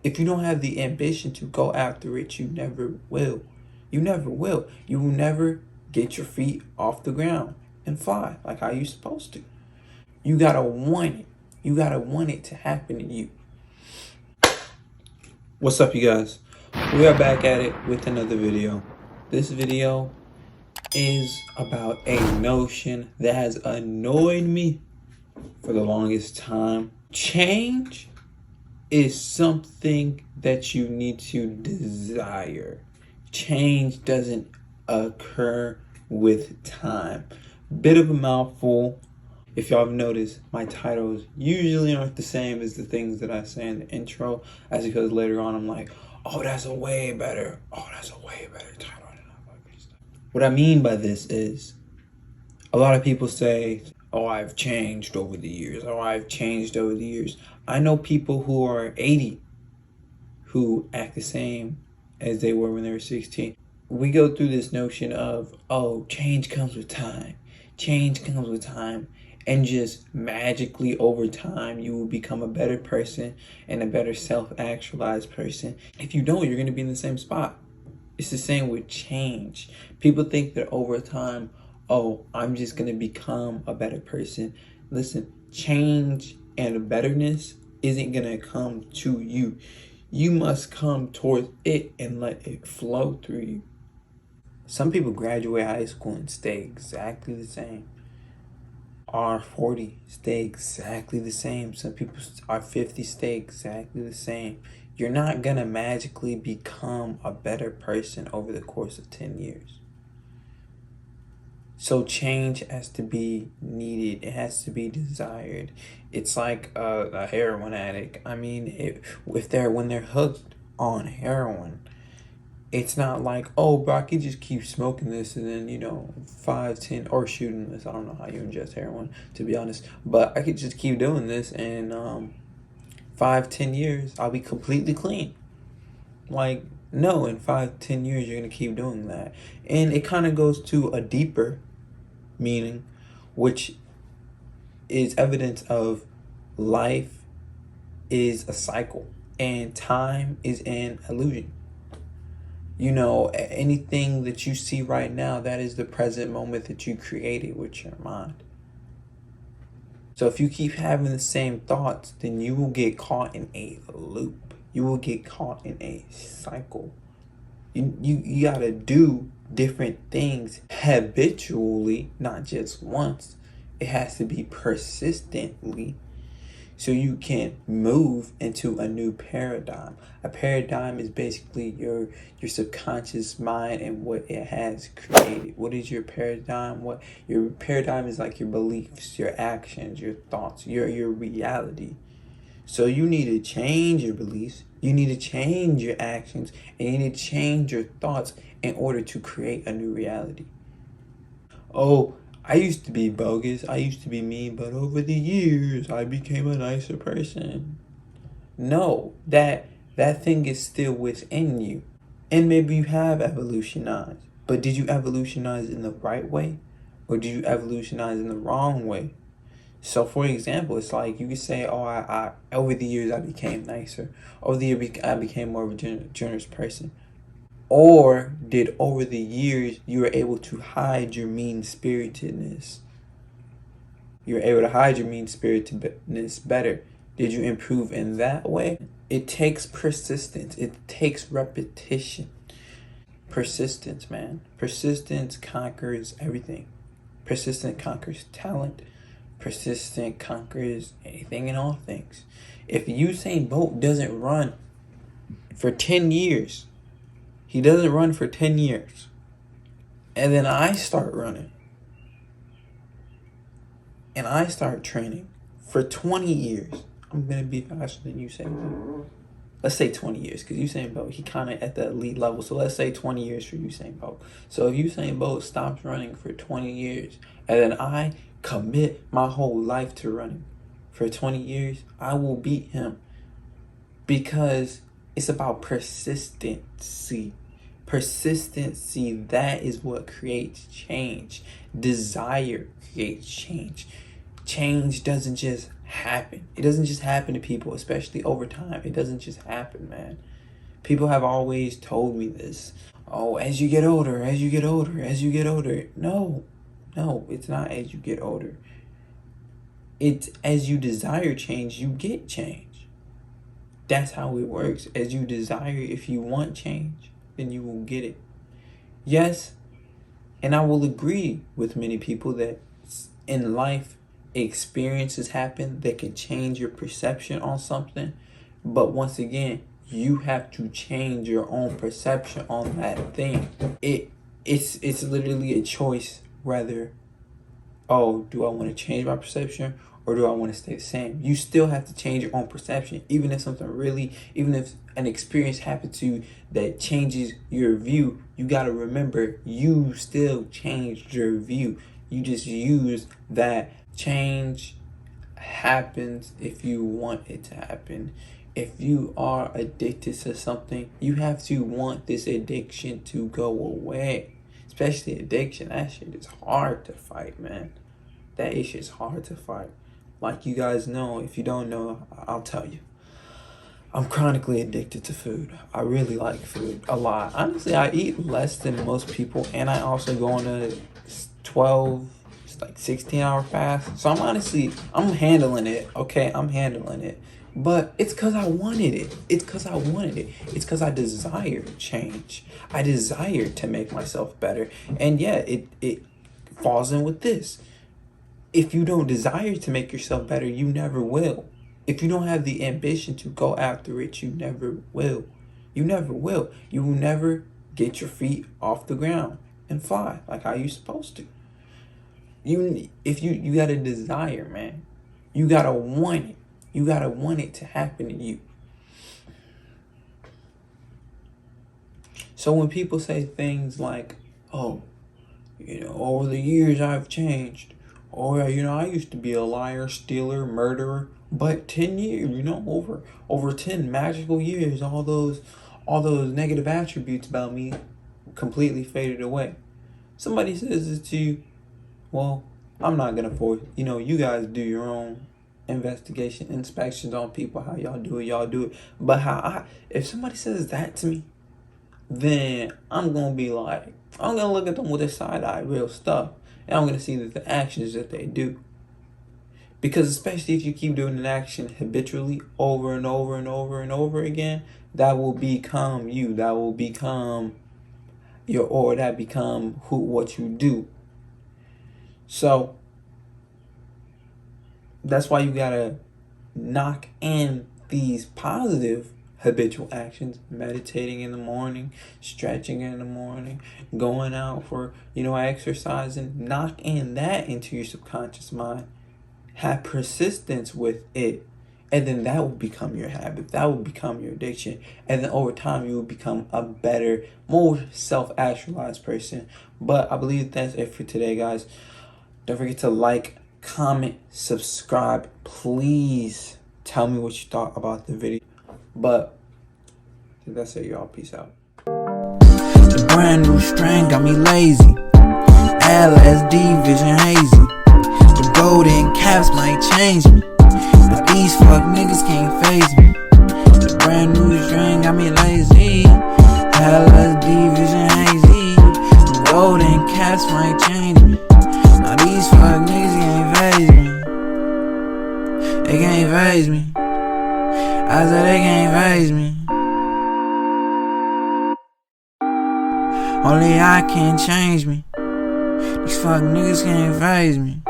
If you don't have the ambition to go after it, you never will. You never will. You will never get your feet off the ground and fly like how you're supposed to. You gotta want it. You gotta want it to happen to you. What's up, you guys? We are back at it with another video. This video is about a notion that has annoyed me for the longest time. Change is something that you need to desire. Change doesn't occur with time. Bit of a mouthful. If y'all have noticed, my titles usually aren't the same as the things that I say in the intro. That's because later on I'm like, oh, that's a way better title. What I mean by this is, a lot of people say, oh, I've changed over the years. Oh, I've changed over the years. I know people who are 80 who act the same as they were when they were 16. We go through this notion of, oh, change comes with time. Change comes with time. And just magically over time, you will become a better person and a better self-actualized person. If you don't, you're going to be in the same spot. It's the same with change. People think that over time, oh, I'm just going to become a better person. Listen, change and betterness isn't going to come to you. You must come towards it and let it flow through you. Some people graduate high school and stay exactly the same. Are 40, stay exactly the same. Some people are 50, stay exactly the same. You're not going to magically become a better person over the course of 10 years. So change has to be needed. It has to be desired. It's like a heroin addict. I mean, when they're hooked on heroin, it's not like, oh, bro, I could just keep smoking this and then, 5, 10, or shooting this. I don't know how you ingest heroin, to be honest. But I could just keep doing this and 5, 10 years, I'll be completely clean. Like, no, in 5, 10 years, you're going to keep doing that. And it kind of goes to a deeper meaning, which is evidence of life is a cycle and time is an illusion. Anything that you see right now, that is the present moment that you created with your mind. So if you keep having the same thoughts, then you will get caught in a loop. You will get caught in a cycle. You gotta do different things habitually, not just once. It has to be persistently, so you can move into a new paradigm. A paradigm is basically your subconscious mind and what it has created. What is your paradigm? Your paradigm is like your beliefs, your actions, your thoughts, your reality. So you need to change your beliefs, you need to change your actions, and you need to change your thoughts in order to create a new reality. Oh, I used to be bogus, I used to be mean, but over the years, I became a nicer person. No, that thing is still within you. And maybe you have evolutionized, but did you evolutionize in the right way? Or did you evolutionize in the wrong way? So, for example, it's like you could say, oh, I over the years, I became nicer. Over the years, I became more of a generous person. Or did over the years, you were able to hide your mean-spiritedness? You were able to hide your mean-spiritedness better. Did you improve in that way? It takes persistence. It takes repetition. Persistence, man. Persistence conquers everything. Persistence conquers talent. Persistent conquers anything and all things. If Usain Bolt doesn't run for 10 years, he doesn't run for 10 years, and then I start running, and I start training for 20 years, I'm going to be faster than Usain Bolt. Let's say 20 years, because Usain Bolt, he kind of at the elite level, so let's say 20 years for Usain Bolt. So if Usain Bolt stops running for 20 years, and then I commit my whole life to running for 20 years, I will beat him, because it's about persistency. Persistency, that is what creates change. Desire creates change. change doesn't just happen. It doesn't just happen to people, especially over time. It doesn't just happen, man. People have always told me this. Oh, as you get older, as you get older, as you get older. No, it's not as you get older. It's as you desire change, you get change. That's how it works. As you desire, if you want change, then you will get it. Yes, and I will agree with many people that in life, experiences happen that can change your perception on something. But once again, you have to change your own perception on that thing. It's literally a choice whether, oh, do I want to change my perception or do I want to stay the same? You still have to change your own perception. Even if an experience happened to you that changes your view, you got to remember you still changed your view. You just use that. Change happens if you want it to happen. If you are addicted to something, you have to want this addiction to go away. Especially addiction. That shit is hard to fight, man. That shit is hard to fight. Like you guys know, if you don't know, I'll tell you. I'm chronically addicted to food. I really like food a lot. Honestly, I eat less than most people, and I also go on a 16-hour fast. So I'm handling it. Okay, I'm handling it. But it's because I wanted it. It's because I desired change. I desired to make myself better. And yeah, it falls in with this. If you don't desire to make yourself better, you never will. If you don't have the ambition to go after it, you never will. You never will. You will never get your feet off the ground and fly like how you're supposed to. You gotta desire, man. You gotta want it. You gotta want it to happen to you. So when people say things like, oh, over the years I've changed, or I used to be a liar, stealer, murderer, but 10 years, over 10 magical years, all those negative attributes about me completely faded away. Somebody says this to you, well, I'm not gonna force, you guys do your own investigation, inspections on people, how y'all do it. But if somebody says that to me, then I'm gonna look at them with a side eye, real stuff. And I'm gonna see that the actions that they do. Because especially if you keep doing an action habitually over and over and over and over again, that will become you. That will become what you do. So that's why you gotta knock in these positive habitual actions, meditating in the morning, stretching in the morning, going out for, exercising. Knock in that into your subconscious mind. Have persistence with it. And then that will become your habit. That will become your addiction. And then over time, you will become a better, more self-actualized person. But I believe that's it for today, guys. Don't forget to like, comment, subscribe. Please tell me what you thought about the video. But I think that's it, y'all. Peace out. The brand new strain got me lazy. LSD vision hazy. The golden caps might change me, but these fuck niggas can't phase me. The brand new strain got me lazy. LSD vision hazy. The golden caps might change me. Now these fuck niggas can't phase me. They can't phase me. I said they can't phase me. Only I can change me. These fuck niggas can't phase me.